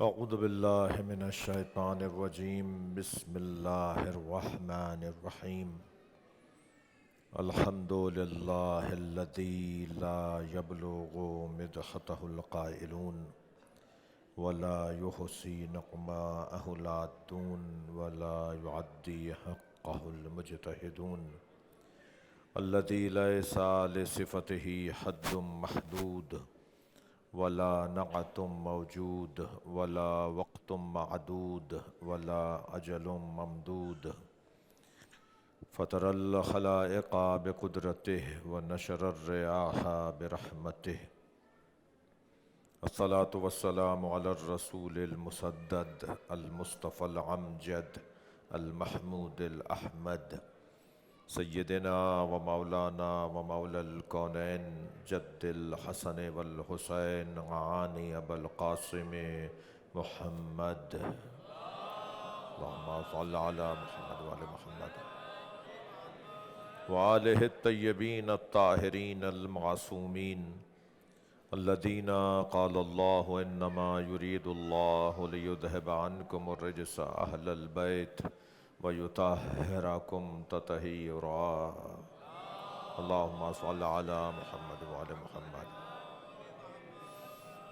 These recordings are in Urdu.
اعوذ باللہ من الشیطان الرجیم بسم اللہ الرحمن الرحیم الحمد للہ الذی لا یبلغ مدحتہ القائلون ولا یحصی نقماءہ العادون ولا یعدی حقہ المجتہدون الذی لیس لصفتہ حد محدود ولا نعت موجود ولا وقت معدود ولا اجل ممدود فطر الخلائق بقدرته ونشر الرياح برحمته الصلاة والسلام على الرسول المسدد المصطفى العمجد المحمود الأحمد سیدنا و مولانا و مولا الکونین جد الحسن والحسین عانی ابا القاسم محمد اللہم صل علی محمد وآل محمد وآلہ الطیبین الطاہرین المعصومین الذین قال اللہ انما یرید اللہ لیذہب عنکم الرجس اہل البیت وَيُطَهِّرَكُمْ تَطْهِيرًا اللہم صل علی محمد وعلی محمد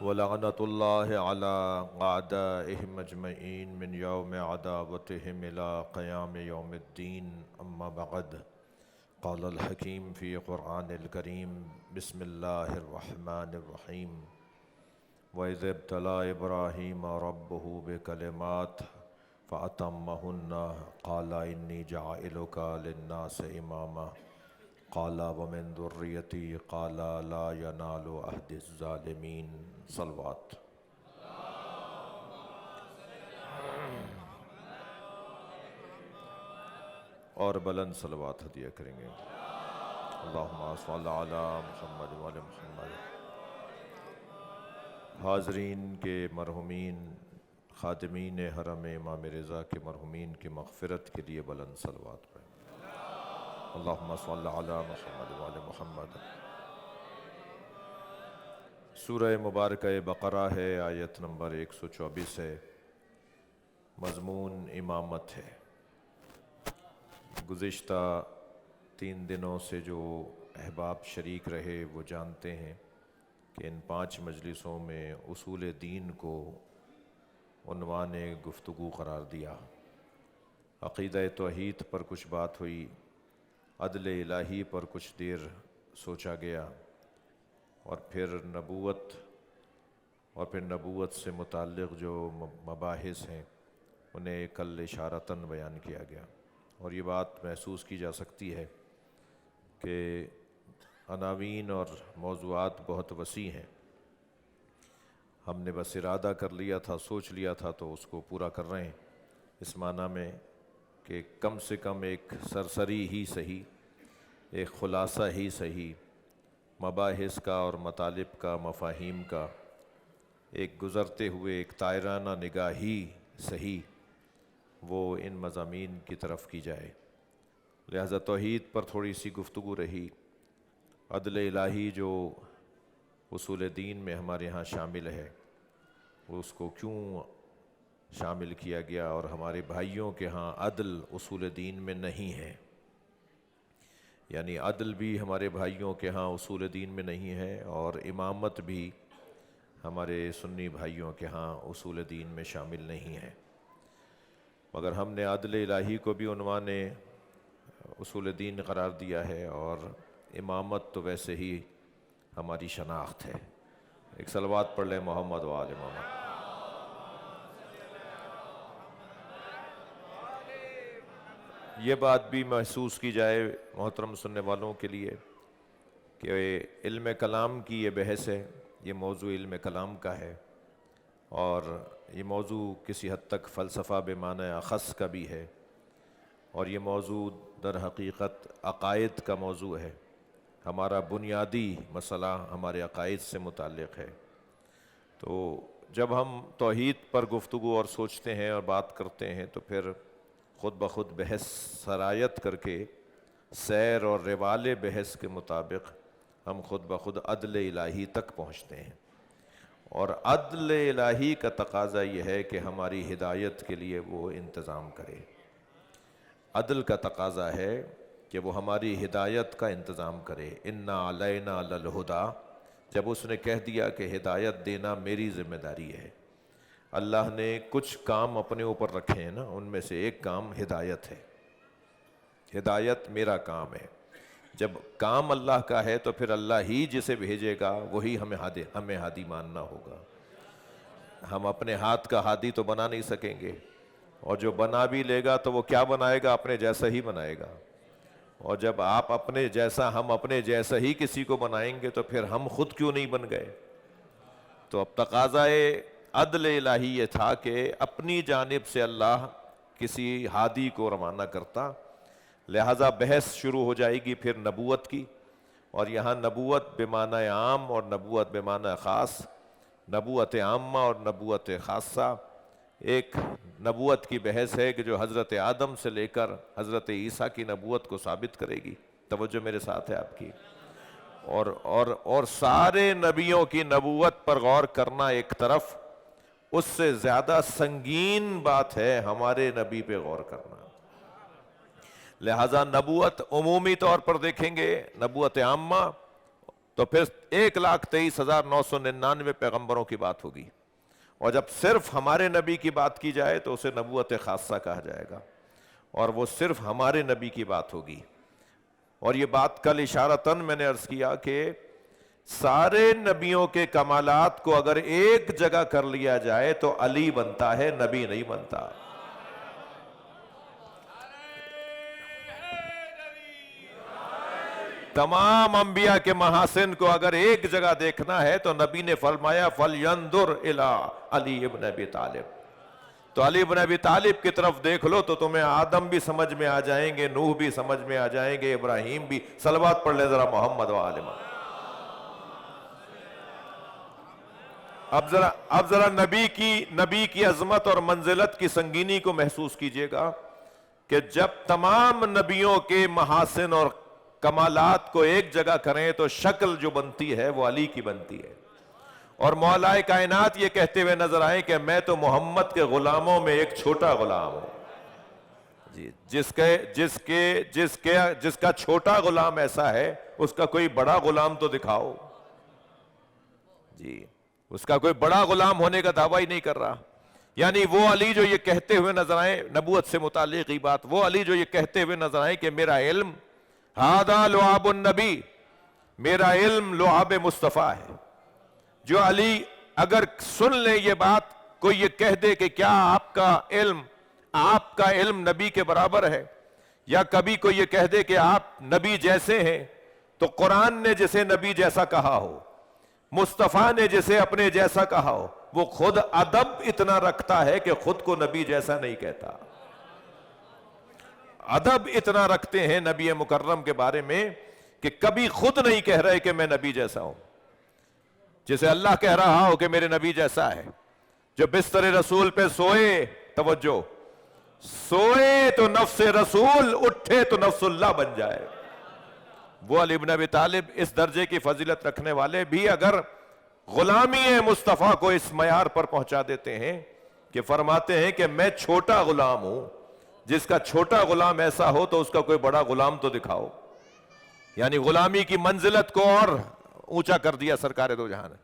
وَلَعْنَةُ اللَّهِ عَلَىٰ أَعْدَائِهِمْ أَجْمَعِينَ مِنْ يَوْمِ عَدَاوَتِهِمْ إِلَىٰ قِيَامِ يَوْمِ الدِّينِ أَمَّا بَعْدُ قال الحكيم في قرآن الكريم بسم الله الرحمن الرحيم وَإِذِ ابْتَلَىٰ إِبْرَاهِيمَ رَبُّهُ بِكَلِمَاتٍ فَأَتَمَّهُنَّ قَالَ إِنِّي جَاعِلُكَ لِلنَّاسِ إِمَامًا قَالَ وَمِن ذُرِّيَّتِي قَالَ لَا يَنَالُ عَهْدِ الظَّالِمِينَ صلوات اور بلند صلوات ہدیہ کریں گے اللہم صل علی محمد وعلی محمد حاضرین کے مرحومین خادمین حرم امام رضا کے مرحومین کی مغفرت کے لیے بلند صلوات پڑھیں اللہم صل علی محمد وعلی محمد سورہ مبارکہ بقرہ ہے، آیت نمبر 124 ہے، مضمون امامت ہے۔ گزشتہ 3 دنوں سے جو احباب شریک رہے وہ جانتے ہیں کہ ان 5 مجلسوں میں اصول دین کو عنوان گفتگو قرار دیا۔ عقیدہ توحید پر کچھ بات ہوئی، عدل الہی پر کچھ دیر سوچا گیا، اور پھر نبوت سے متعلق جو مباحث ہیں انہیں کل اشارتاً بیان کیا گیا۔ اور یہ بات محسوس کی جا سکتی ہے کہ عناوین اور موضوعات بہت وسیع ہیں، ہم نے بس ارادہ کر لیا تھا، سوچ لیا تھا تو اس کو پورا کر رہے ہیں، اس معنی میں کہ کم سے کم ایک سرسری ہی صحیح، ایک خلاصہ ہی صحیح، مباحث کا اور مطالب کا، مفاہیم کا ایک گزرتے ہوئے ایک طائرانہ نگاہی صحیح وہ ان مضامین کی طرف کی جائے۔ لہذا توحید پر تھوڑی سی گفتگو رہی، عدل الہی جو اصول دین میں ہمارے ہاں شامل ہے اس کو کیوں شامل کیا گیا، اور ہمارے بھائیوں کے ہاں عدل اصول دین میں نہیں ہے، یعنی عدل بھی ہمارے بھائیوں کے ہاں اصول دین میں نہیں ہے، اور امامت بھی ہمارے سنی بھائیوں کے ہاں اصول دین میں شامل نہیں ہے۔ مگر ہم نے عدل الہی کو بھی عنوان اصول دین قرار دیا ہے، اور امامت تو ویسے ہی ہماری شناخت ہے۔ ایک صلوات پڑھ لیں محمد و آل محمد۔ یہ بات بھی محسوس کی جائے محترم سننے والوں کے لیے کہ علم کلام کی یہ بحث ہے، یہ موضوع علم کلام کا ہے، اور یہ موضوع کسی حد تک فلسفہ بمعنی اخص کا بھی ہے، اور یہ موضوع در حقیقت عقائد کا موضوع ہے۔ ہمارا بنیادی مسئلہ ہمارے عقائد سے متعلق ہے۔ تو جب ہم توحید پر گفتگو اور سوچتے ہیں اور بات کرتے ہیں تو پھر خود بخود بحث سرایت کر کے سیر اور روال بحث کے مطابق ہم خود بخود عدل الہی تک پہنچتے ہیں، اور عدل الہی کا تقاضا یہ ہے کہ ہماری ہدایت کے لیے وہ انتظام کرے. عدل کا تقاضا ہے کہ وہ ہماری ہدایت کا انتظام کرے. انا علینا للہدی، جب اس نے کہہ دیا کہ ہدایت دینا میری ذمہ داری ہے. اللہ نے کچھ کام اپنے اوپر رکھے ہیں نا، ان میں سے ایک کام ہدایت ہے. ہدایت میرا کام ہے. جب کام اللہ کا ہے تو پھر اللہ ہی جسے بھیجے گا وہی ہمیں ہادی ماننا ہوگا. ہم اپنے ہاتھ کا ہادی تو بنا نہیں سکیں گے، اور جو بنا بھی لے گا تو وہ کیا بنائے گا؟ اپنے جیسا ہی بنائے گا. اور جب آپ اپنے جیسا، ہم اپنے جیسا ہی کسی کو بنائیں گے تو پھر ہم خود کیوں نہیں بن گئے؟ تو اب تقاضائے عدل الہی یہ تھا کہ اپنی جانب سے اللہ کسی ہادی کو روانہ کرتا. لہٰذا بحث شروع ہو جائے گی پھر نبوت کی، اور یہاں نبوت بمعنی عام اور نبوت بمعنی خاص، نبوت عامہ اور نبوت خاصہ. ایک نبوت کی بحث ہے کہ جو حضرت آدم سے لے کر حضرت عیسیٰ کی نبوت کو ثابت کرے گی. توجہ میرے ساتھ ہے آپ کی. اور سارے نبیوں کی نبوت پر غور کرنا ایک طرف، اس سے زیادہ سنگین بات ہے ہمارے نبی پہ غور کرنا. لہٰذا نبوت عمومی طور پر دیکھیں گے، نبوت عامہ، تو پھر 1,23,999 پیغمبروں کی بات ہوگی. اور جب صرف ہمارے نبی کی بات کی جائے تو اسے نبوت خاصہ کہا جائے گا، اور وہ صرف ہمارے نبی کی بات ہوگی. اور یہ بات کل اشارتاً میں نے عرض کیا کہ سارے نبیوں کے کمالات کو اگر ایک جگہ کر لیا جائے تو علی بنتا ہے، نبی نہیں بنتا. تمام انبیاء کے محاسن کو اگر ایک جگہ دیکھنا ہے تو نبی نے فرمایا فَلْيَنْظُرْ إِلَىٰ عَلِيِّ ابْنِ أَبِي طالب. تو علی ابن ابی طالب کی طرف دیکھ لو تو تمہیں آدم بھی سمجھ میں آ جائیں گے، نوح بھی سمجھ میں آ جائیں گے، ابراہیم بھی. صلوات پڑھ لے ذرا محمد و آل محمد. اب ذرا نبی کی عظمت اور منزلت کی سنگینی کو محسوس کیجئے گا کہ جب تمام نبیوں کے محاسن اور کمالات کو ایک جگہ کریں تو شکل جو بنتی ہے وہ علی کی بنتی ہے. اور مولا کائنات یہ کہتے ہوئے نظر آئے کہ میں تو محمد کے غلاموں میں ایک چھوٹا غلام ہوں. جی، جس کا چھوٹا غلام ایسا ہے اس کا کوئی بڑا غلام تو دکھاؤ. جی، اس کا کوئی بڑا غلام ہونے کا دعویٰ ہی نہیں کر رہا. یعنی وہ علی جو یہ کہتے ہوئے نظر آئے، نبوت سے متعلق ہی بات، وہ علی جو یہ کہتے ہوئے نظر آئے کہ میرا علم ہذا لعاب النبی، میرا علم لعاب مصطفیٰ ہے. جو علی اگر سن لیں یہ بات، کوئی یہ کہہ دے کہ کیا آپ کا علم نبی کے برابر ہے، یا کبھی کوئی یہ کہہ دے کہ آپ نبی جیسے ہیں، تو قرآن نے جسے نبی جیسا کہا ہو، مصطفیٰ نے جسے اپنے جیسا کہا ہو، وہ خود ادب اتنا رکھتا ہے کہ خود کو نبی جیسا نہیں کہتا. ادب اتنا رکھتے ہیں نبی مکرم کے بارے میں کہ کبھی خود نہیں کہہ رہے کہ میں نبی جیسا ہوں، جسے اللہ کہہ رہا ہو کہ میرے نبی جیسا ہے. جو بستر رسول پہ سوئے، توجہ، سوئے تو نفس رسول، اٹھے تو نفس اللہ بن جائے. وہ علی بن ابی طالب اس درجے کی فضیلت رکھنے والے بھی اگر غلامی مصطفیٰ کو اس معیار پر پہنچا دیتے ہیں کہ فرماتے ہیں کہ میں چھوٹا غلام ہوں. جس کا چھوٹا غلام ایسا ہو تو اس کا کوئی بڑا غلام تو دکھاؤ. یعنی غلامی کی منزلت کو اور اونچا کر دیا سرکار دو جہاں نے،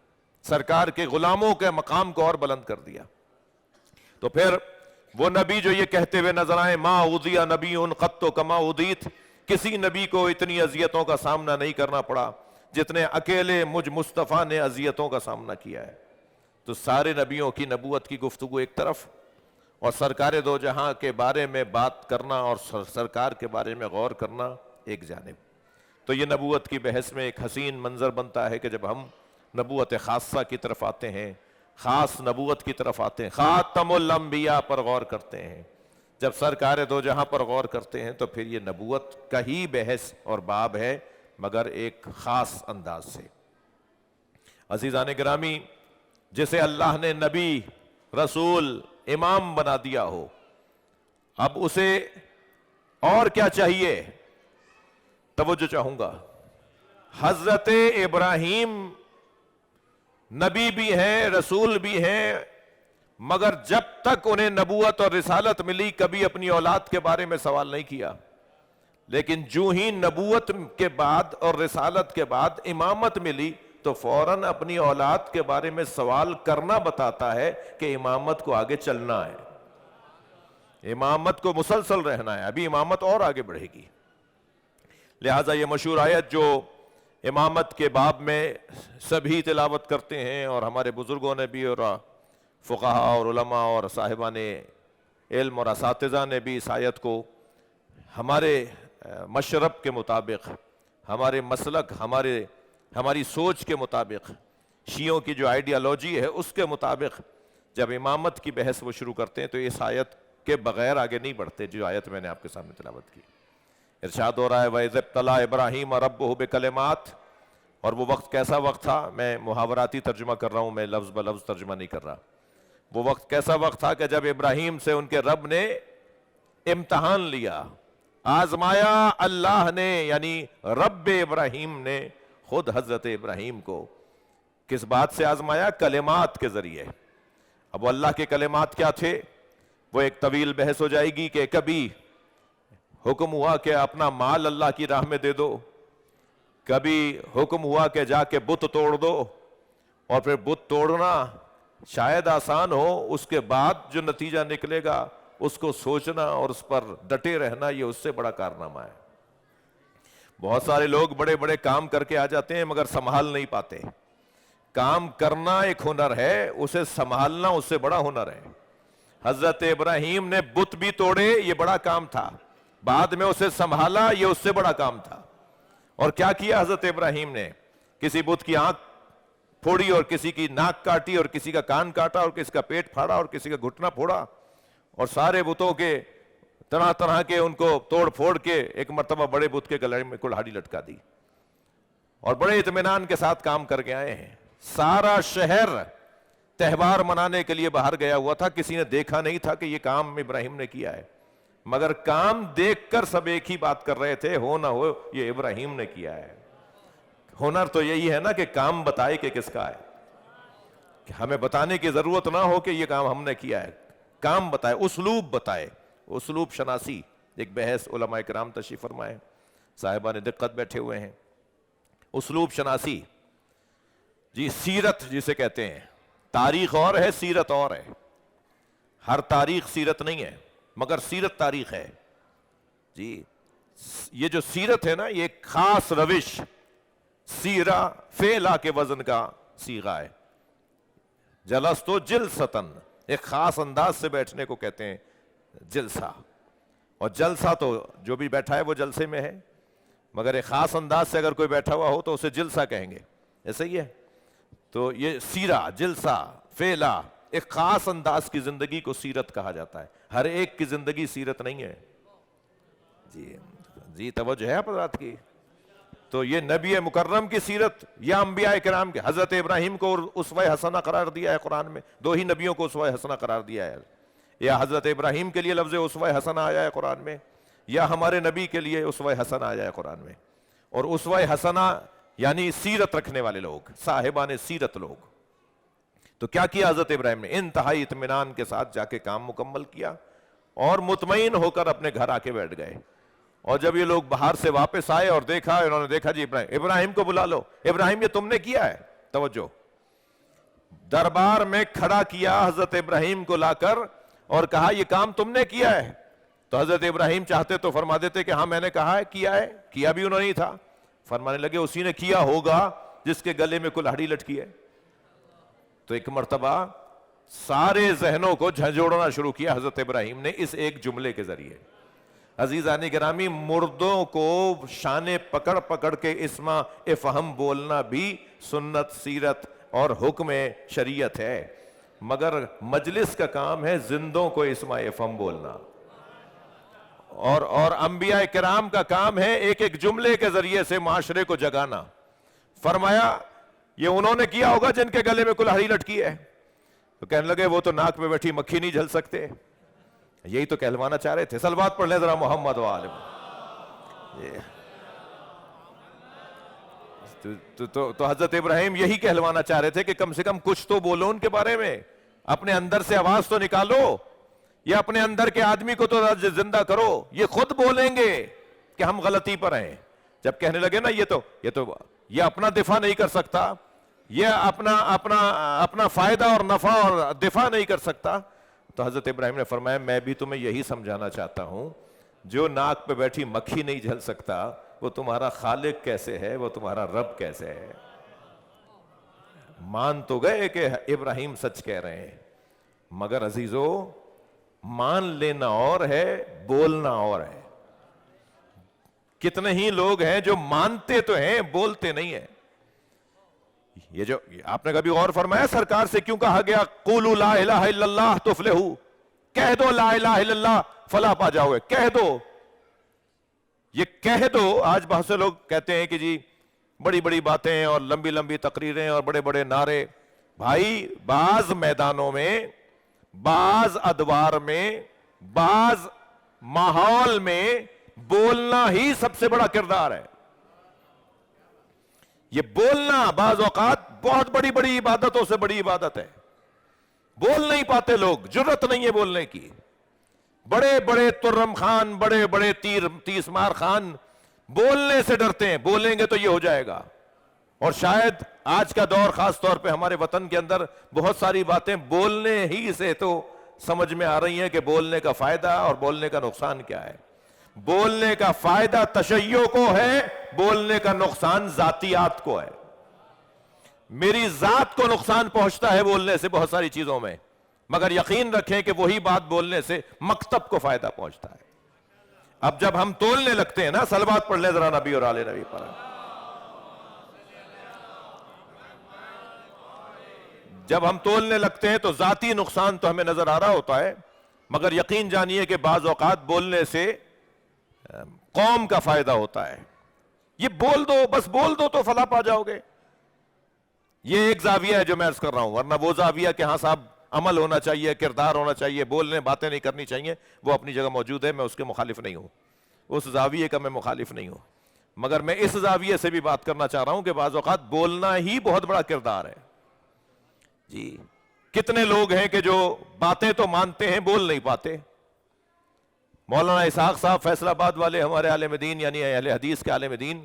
سرکار کے غلاموں کے مقام کو اور بلند کر دیا. تو پھر وہ نبی جو یہ کہتے ہوئے نظر آئے ما اوذی نبی قط کما اوذیت، کسی نبی کو اتنی اذیتوں کا سامنا نہیں کرنا پڑا جتنے اکیلے مجھ مصطفیٰ نے اذیتوں کا سامنا کیا ہے. تو سارے نبیوں کی نبوت کی گفتگو ایک طرف، اور سرکار دو جہاں کے بارے میں بات کرنا اور سرکار کے بارے میں غور کرنا ایک جانب. تو یہ نبوت کی بحث میں ایک حسین منظر بنتا ہے کہ جب ہم نبوت خاصہ کی طرف آتے ہیں، خاص نبوت کی طرف آتے ہیں، خاتم الانبیاء پر غور کرتے ہیں، جب سرکار دو جہاں پر غور کرتے ہیں تو پھر یہ نبوت کا ہی بحث اور باب ہے، مگر ایک خاص انداز سے. عزیزان گرامی، جسے اللہ نے نبی، رسول، امام بنا دیا ہو، اب اسے اور کیا چاہیے؟ توجہ چاہوں گا. حضرت ابراہیم نبی بھی ہیں، رسول بھی ہیں، مگر جب تک انہیں نبوت اور رسالت ملی کبھی اپنی اولاد کے بارے میں سوال نہیں کیا. لیکن جو ہی نبوت کے بعد اور رسالت کے بعد امامت ملی تو فوراً اپنی اولاد کے بارے میں سوال کرنا بتاتا ہے کہ امامت کو آگے چلنا ہے، امامت کو مسلسل رہنا ہے، ابھی امامت اور آگے بڑھے گی. لہٰذا یہ مشہور آیت جو امامت کے باب میں سبھی تلاوت کرتے ہیں، اور ہمارے بزرگوں نے بھی، اور فقہاء اور علماء اور صاحبان علم اور اساتذہ نے بھی اس آیت کو ہمارے مشرب کے مطابق، ہمارے مسلک، ہماری سوچ کے مطابق، شیعوں کی جو آئیڈیالوجی ہے اس کے مطابق جب امامت کی بحث وہ شروع کرتے ہیں تو اس آیت کے بغیر آگے نہیں بڑھتے، جو آیت میں نے آپ کے سامنے تلاوت کی. ارشاد ہو رہا ہے وَإِذِ ابْتَلَىٰ إِبْرَاهِيمَ رَبُّهُ بِكَلِمَاتٍ، اور وہ وقت کیسا وقت تھا، میں محاوراتی ترجمہ کر رہا ہوں، میں لفظ بلفظ ترجمہ نہیں کر رہا. وہ وقت کیسا وقت تھا کہ جب ابراہیم سے ان کے رب نے امتحان لیا، آزمایا اللہ نے، یعنی رب ابراہیم نے خود حضرت ابراہیم کو کس بات سے آزمایا؟ کلمات کے ذریعے. اب وہ اللہ کے کلمات کیا تھے؟ وہ ایک طویل بحث ہو جائے گی کہ کبھی حکم ہوا کہ اپنا مال اللہ کی راہ میں دے دو، کبھی حکم ہوا کہ جا کے بت توڑ دو، اور پھر بت توڑنا شاید آسان ہو، اس کے بعد جو نتیجہ نکلے گا اس کو سوچنا اور اس پر ڈٹے رہنا یہ اس سے بڑا کارنامہ ہے. بہت سارے لوگ بڑے بڑے کام کر کے آ جاتے ہیں مگر سنبھال نہیں پاتے. کام کرنا ایک ہنر ہے، اسے سنبھالنا اس سے بڑا ہنر ہے. حضرت ابراہیم نے بت بھی توڑے، یہ بڑا کام تھا، بعد میں اسے سنبھالا، یہ اس سے بڑا کام تھا. اور کیا کیا حضرت ابراہیم نے؟ کسی بت کی آنکھ پھوڑی، اور کسی کی ناک کاٹی، اور کسی کا کان کاٹا، اور کسی کا پیٹ پھاڑا، اور کسی کا گھٹنا پھوڑا، اور سارے بتوں کے طرح طرح کے ان کو توڑ پھوڑ کے ایک مرتبہ بڑے بت کے گلے میں کلہاڑی لٹکا دی، اور بڑے اطمینان کے ساتھ کام کر کے آئے ہیں. سارا شہر تہوار منانے کے لیے باہر گیا ہوا تھا، کسی نے دیکھا نہیں تھا کہ یہ کام ابراہیم نے کیا ہے، مگر کام دیکھ کر سب ایک ہی بات کر رہے تھے، ہو نہ ہو یہ ابراہیم نے کیا ہے. ہنر تو یہی ہے نا کہ کام بتائے کہ کس کا ہے، کہ ہمیں بتانے کی ضرورت نہ ہو کہ یہ کام ہم نے کیا ہے، کام بتائے، اسلوب بتائے. اسلوب شناسی ایک بحث علماء کرام تشریف فرمائے، صاحبان دقت بیٹھے ہوئے ہیں. اسلوب شناسی، جی سیرت جسے کہتے ہیں، تاریخ اور ہے، سیرت اور ہے. ہر تاریخ سیرت نہیں ہے مگر سیرت تاریخ ہے. جی یہ جو سیرت ہے نا، یہ ایک خاص روش، سیرہ فعلا کے وزن کا صیغہ ہے. جلستو جلستن، ایک خاص انداز سے بیٹھنے کو کہتے ہیں جلسہ. اور جلسہ تو جو بھی بیٹھا ہے وہ جلسے میں ہے، مگر ایک خاص انداز سے اگر کوئی بیٹھا ہوا ہو تو اسے جلسہ کہیں گے، ایسا ہی ہے. تو یہ سیرہ، جلسہ، فعلا، ایک خاص انداز کی زندگی کو سیرت کہا جاتا ہے. ہر ایک کی زندگی سیرت نہیں ہے. جی توجہ ہے آپ حضرات کی؟ تو یہ نبی مکرم کی سیرت یا انبیاء کرام کے، حضرت ابراہیم کو اسوہ حسنہ قرار دیا ہے قرآن میں، دو ہی نبیوں کو اسوہ حسنہ قرار دیا ہے. یا حضرت ابراہیم کے لیے لفظ اسوہ حسنہ آیا ہے قرآن میں، یا ہمارے نبی کے لیے اسوہ حسنہ آیا ہے قرآن میں. اور اسوہ حسنہ یعنی سیرت رکھنے والے لوگ، صاحبان سیرت لوگ. تو کیا کیا حضرت ابراہیم نے؟ انتہائی اطمینان کے ساتھ جا کے کام مکمل کیا اور مطمئن ہو کر اپنے گھر آ کے بیٹھ گئے. اور جب یہ لوگ باہر سے واپس آئے اور دیکھا، انہوں نے دیکھا جی ابراہیم کو بلا لو. ابراہیم یہ تم نے کیا ہے؟ توجہ، دربار میں کھڑا کیا حضرت ابراہیم کو لا کر اور کہا یہ کام تم نے کیا ہے. تو حضرت ابراہیم چاہتے تو فرما دیتے کہ ہاں میں نے کہا ہے، کیا ہے. کیا بھی انہوں نے نہیں تھا. فرمانے لگے اسی نے کیا ہوگا جس کے گلے میں کلہاڑی لٹکی ہے. تو ایک مرتبہ سارے ذہنوں کو جھنجھوڑنا شروع کیا حضرت ابراہیم نے اس ایک جملے کے ذریعے. عزیزان گرامی، مردوں کو شانے پکڑ پکڑ کے اسما افہم بولنا بھی سنت، سیرت اور حکم شریعت ہے، مگر مجلس کا کام ہے زندوں کو اسما افہم بولنا. اور انبیاء کرام کا کام ہے ایک ایک جملے کے ذریعے سے معاشرے کو جگانا. فرمایا یہ انہوں نے کیا ہوگا جن کے گلے میں کلہاڑی لٹکی ہے. تو کہنے لگے وہ تو ناک میں بیٹھی مکھی نہیں جھل سکتے. یہی تو کہلوانا چاہ رہے تھے. صلوات پڑھ لیں ذرا محمد و آل. تو حضرت ابراہیم یہی کہلوانا چاہ رہے تھے کہ کم سے کم کچھ تو بولو ان کے بارے میں، اپنے اندر سے آواز تو نکالو، یا اپنے اندر کے آدمی کو تو زندہ کرو. یہ خود بولیں گے کہ ہم غلطی پر ہیں. جب کہنے لگے نا یہ اپنا دفاع نہیں کر سکتا، یہ اپنا فائدہ اور نفع اور دفاع نہیں کر سکتا، تو حضرت ابراہیم نے فرمایا میں بھی تمہیں یہی سمجھانا چاہتا ہوں، جو ناک پہ بیٹھی مکھی نہیں جھل سکتا وہ تمہارا خالق کیسے ہے، وہ تمہارا رب کیسے ہے. مان تو گئے کہ ابراہیم سچ کہہ رہے ہیں، مگر عزیزو مان لینا اور ہے، بولنا اور ہے. کتنے ہی لوگ ہیں جو مانتے تو ہیں بولتے نہیں ہیں. یہ جو آپ نے کبھی غور فرمایا سرکار سے کیوں کہا گیا قولوا لا الہ الا اللہ تفلحوا، کہہ دو لا الہ الا اللہ فلاح پا جاؤ گے، کہہ دو. یہ کہہ دو. آج بہت سے لوگ کہتے ہیں کہ جی بڑی بڑی باتیں اور لمبی لمبی تقریریں اور بڑے بڑے نعرے. بھائی بعض میدانوں میں، بعض ادوار میں، بعض ماحول میں بولنا ہی سب سے بڑا کردار ہے. یہ بولنا بعض اوقات بہت بڑی بڑی عبادتوں سے بڑی عبادت ہے. بول نہیں پاتے لوگ، جرت نہیں ہے بولنے کی. بڑے بڑے ترم خان، بڑے بڑے تیس مار خان بولنے سے ڈرتے ہیں، بولیں گے تو یہ ہو جائے گا. اور شاید آج کا دور خاص طور پہ ہمارے وطن کے اندر بہت ساری باتیں بولنے ہی سے تو سمجھ میں آ رہی ہیں کہ بولنے کا فائدہ اور بولنے کا نقصان کیا ہے. بولنے کا فائدہ تشیع کو ہے، بولنے کا نقصان ذاتیات کو ہے. میری ذات کو نقصان پہنچتا ہے بولنے سے بہت ساری چیزوں میں، مگر یقین رکھیں کہ وہی بات بولنے سے مکتب کو فائدہ پہنچتا ہے. اب جب ہم تولنے لگتے ہیں نا، صلوات پڑھ لیں ذرا نبی اور آل نبی پر. جب ہم تولنے لگتے ہیں تو ذاتی نقصان تو ہمیں نظر آ رہا ہوتا ہے، مگر یقین جانیے کہ بعض اوقات بولنے سے قوم کا فائدہ ہوتا ہے. یہ بول دو، بس بول دو تو فلاح پا جاؤ گے. یہ ایک زاویہ ہے جو میں عرض کر رہا ہوں، ورنہ وہ زاویہ کہ ہاں صاحب عمل ہونا چاہیے، کردار ہونا چاہیے، بولنے باتیں نہیں کرنی چاہیے، وہ اپنی جگہ موجود ہے، میں اس کے مخالف نہیں ہوں، اس زاویے کا میں مخالف نہیں ہوں. مگر میں اس زاویے سے بھی بات کرنا چاہ رہا ہوں کہ بعض اوقات بولنا ہی بہت بڑا کردار ہے. جی کتنے لوگ ہیں کہ جو باتیں تو مانتے ہیں، بول نہیں پاتے. مولانا اسحاق صاحب فیصل آباد والے ہمارے عالم دین، یعنی اہل حدیث کے عالم دین،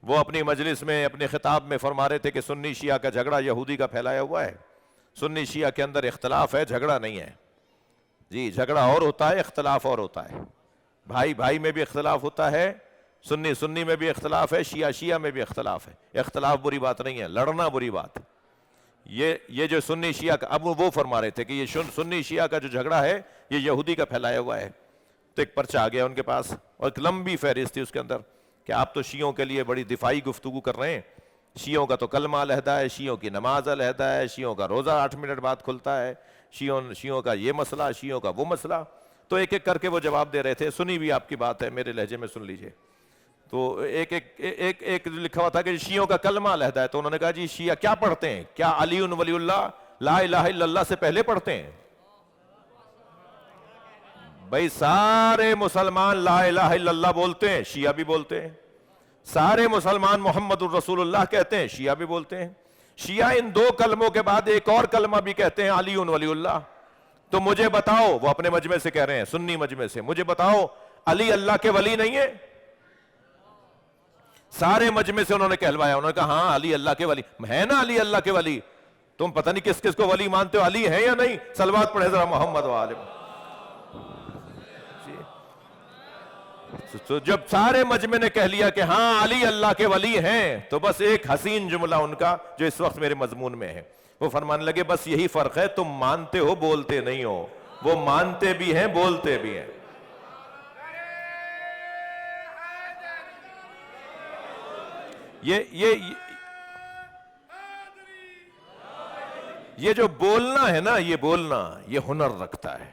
وہ اپنی مجلس میں اپنے خطاب میں فرما رہے تھے کہ سنی شیعہ کا جھگڑا یہودی کا پھیلایا ہوا ہے. سنی شیعہ کے اندر اختلاف ہے، جھگڑا نہیں ہے. جی جھگڑا اور ہوتا ہے، اختلاف اور ہوتا ہے. بھائی بھائی میں بھی اختلاف ہوتا ہے، سنی سنی میں بھی اختلاف ہے، شیعہ شیعہ میں بھی اختلاف ہے. اختلاف بری بات نہیں ہے، لڑنا بری بات. یہ جو سنی شیعہ کا، اب وہ فرما رہے تھے کہ یہ سنی شیعہ کا جو جھگڑا ہے یہ یہودی کا پھیلایا ہوا ہے. تو ایک پرچہ آ گیا ان کے پاس اور ایک لمبی فہرست تھی اس کے اندر کہ آپ تو شیعوں کے لیے بڑی دفاعی گفتگو کر رہے ہیں. شیعوں کا تو کلمہ علیحدہ ہے، شیعوں کی نماز علیحدہ ہے، شیعوں کا روزہ 8 منٹ بعد کھلتا ہے، شیعوں کا یہ مسئلہ، شیعوں کا وہ مسئلہ. تو ایک ایک کر کے وہ جواب دے رہے تھے. سنی بھی آپ کی بات ہے، میرے لہجے میں سن لیجئے. تو ایک لکھا ہوا تھا کہ شیعوں کا کلمہ علیحدہ ہے. تو انہوں نے کہا جی شیعہ کیا پڑھتے ہیں؟ کیا علی ولی اللہ لا الہ الا اللہ سے پہلے پڑھتے ہیں؟ بھائی سارے مسلمان لا الہ الا اللہ بولتے ہیں، شیعہ بھی بولتے ہیں. سارے مسلمان محمد الرسول اللہ کہتے ہیں، شیعہ بھی بولتے ہیں. شیعہ ان 2 کلموں کے بعد ایک اور کلمہ بھی کہتے ہیں، علی ولی اللہ. تو مجھے بتاؤ، وہ اپنے مجمع سے کہہ رہے ہیں، سنی مجمع سے، مجھے بتاؤ علی اللہ کے ولی نہیں ہے؟ سارے مجمع سے انہوں نے کہلوایا. انہوں نے کہا ہاں علی اللہ کے ولی ہے نا، علی اللہ کے ولی. تم پتہ نہیں کس کس کو ولی مانتے ہو، علی ہے یا نہیں؟ صلوات پڑھے ذرا محمد و آل. تو جب سارے مجمع نے کہہ لیا کہ ہاں علی اللہ کے ولی ہیں، تو بس ایک حسین جملہ ان کا جو اس وقت میرے مضمون میں ہے، وہ فرمانے لگے بس یہی فرق ہے، تم مانتے ہو بولتے نہیں ہو. وہ مانتے بھی ہیں بولتے بھی ہیں. یہ جو بولنا ہے نا، یہ بولنا یہ ہنر رکھتا ہے،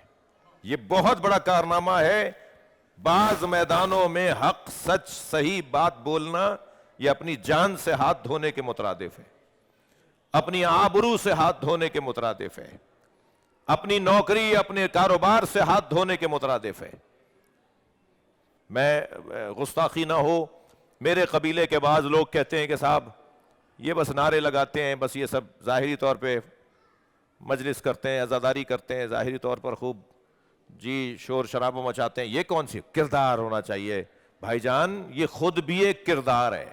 یہ بہت بڑا کارنامہ ہے. بعض میدانوں میں حق سچ صحیح بات بولنا یہ اپنی جان سے ہاتھ دھونے کے مترادف ہے، اپنی آبرو سے ہاتھ دھونے کے مترادف ہے، اپنی نوکری اپنے کاروبار سے ہاتھ دھونے کے مترادف ہے. میں گستاخی نہ ہو، میرے قبیلے کے بعض لوگ کہتے ہیں کہ صاحب یہ بس نعرے لگاتے ہیں، بس یہ سب ظاہری طور پہ مجلس کرتے ہیں، عزاداری کرتے ہیں، ظاہری طور پر خوب جی شور شرابہ مچاتے ہیں، یہ کون سی کردار ہونا چاہیے؟ بھائی جان یہ خود بھی ایک کردار ہے.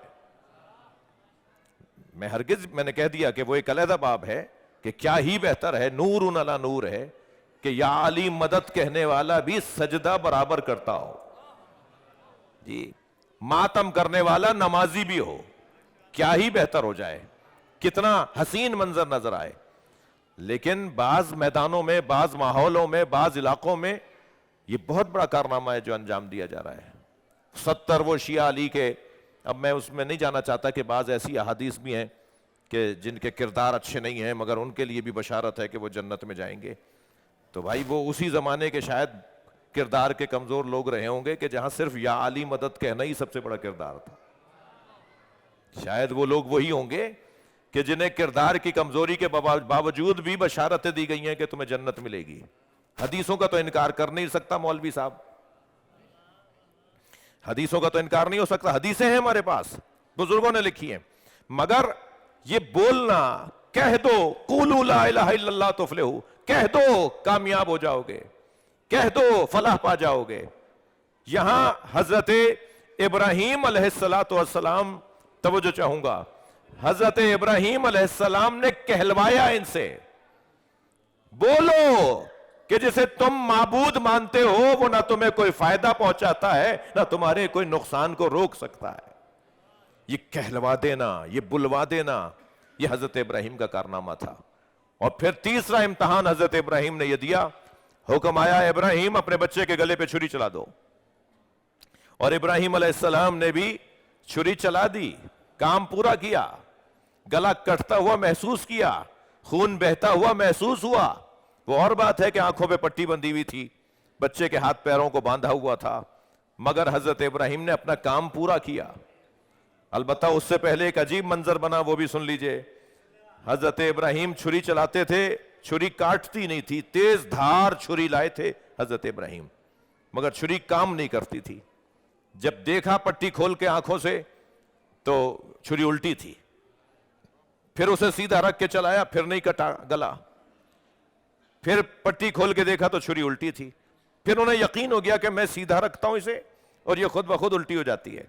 میں نے کہہ دیا کہ وہ ایک علیحدہ باب ہے کہ کیا ہی بہتر ہے، نور علی نور ہے کہ یا علی مدد کہنے والا بھی سجدہ برابر کرتا ہو، جی ماتم کرنے والا نمازی بھی ہو، کیا ہی بہتر ہو جائے، کتنا حسین منظر نظر آئے. لیکن بعض میدانوں میں، بعض ماحولوں میں، بعض علاقوں میں یہ بہت بڑا کارنامہ ہے جو انجام دیا جا رہا ہے. 70 وہ شیعہ علی کے، اب میں اس میں نہیں جانا چاہتا کہ بعض ایسی احادیث بھی ہیں کہ جن کے کردار اچھے نہیں ہیں مگر ان کے لیے بھی بشارت ہے کہ وہ جنت میں جائیں گے. تو بھائی وہ اسی زمانے کے شاید کردار کے کمزور لوگ رہے ہوں گے کہ جہاں صرف یا علی مدد کہنا ہی سب سے بڑا کردار تھا. شاید وہ لوگ وہی ہوں گے کہ جنہیں کردار کی کمزوری کے باوجود بھی بشارتیں دی گئی ہیں کہ تمہیں جنت ملے گی. حدیثوں کا تو انکار کر نہیں سکتا مولوی صاحب، حدیثوں کا تو انکار نہیں ہو سکتا، حدیثیں ہیں ہمارے پاس، بزرگوں نے لکھی ہیں. مگر یہ بولنا، کہہ دو قولوا لا الہ الا اللہ تفلحوا، کہہ دو کامیاب ہو جاؤ گے، کہہ دو فلاح پا جاؤ گے. یہاں حضرت ابراہیم علیہ السلام، توجہ چاہوں گا، حضرت ابراہیم علیہ السلام نے کہلوایا ان سے، بولو کہ جسے تم معبود مانتے ہو وہ نہ تمہیں کوئی فائدہ پہنچاتا ہے نہ تمہارے کوئی نقصان کو روک سکتا ہے. یہ کہلوا دینا، یہ بلوا دینا، یہ حضرت ابراہیم کا کارنامہ تھا. اور پھر تیسرا امتحان حضرت ابراہیم نے یہ دیا، حکم آیا ابراہیم اپنے بچے کے گلے پہ چھری چلا دو. اور ابراہیم علیہ السلام نے بھی چھری چلا دی، کام پورا کیا، گلا کٹتا ہوا محسوس کیا، خون بہتا ہوا محسوس ہوا. وہ اور بات ہے کہ آنکھوں پہ پٹی بندھی ہوئی تھی، بچے کے ہاتھ پیروں کو باندھا ہوا تھا، مگر حضرت ابراہیم نے اپنا کام پورا کیا. البتہ اس سے پہلے ایک عجیب منظر بنا، وہ بھی سن لیجئے. حضرت ابراہیم چھری چلاتے تھے، چھری کاٹتی نہیں تھی، تیز دھار چھری لائے تھے حضرت ابراہیم، مگر چھری کام نہیں کرتی تھی. جب دیکھا پٹی کھول کے آنکھوں سے تو چھری الٹی تھی. پھر اسے سیدھا رکھ کے چلایا، پھر نہیں کٹا گلا. پھر پٹی کھول کے دیکھا تو چھری الٹی تھی. پھر انہیں یقین ہو گیا کہ میں سیدھا رکھتا ہوں اسے اور یہ خود بخود الٹی ہو جاتی ہے.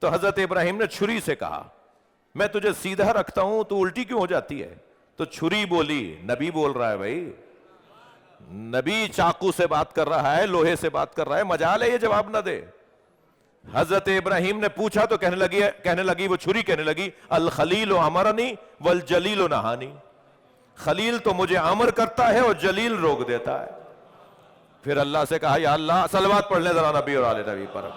تو حضرت ابراہیم نے چھری سے کہا، میں تجھے سیدھا رکھتا ہوں تو الٹی کیوں ہو جاتی ہے؟ تو چھری بولی، نبی بول رہا ہے بھائی، نبی چاقو سے بات کر رہا ہے، لوہے سے بات کر رہا ہے، مجال ہے یہ جواب نہ دے. حضرت ابراہیم نے پوچھا تو کہنے لگی وہ چھری کہنے لگی، الخلیل امرنی والجلیل نہانی، خلیل تو مجھے امر کرتا ہے اور جلیل روک دیتا ہے. پھر اللہ سے کہا، یا اللہ، صلوات پڑھ لیں ذرا نبی اور آل نبی پر.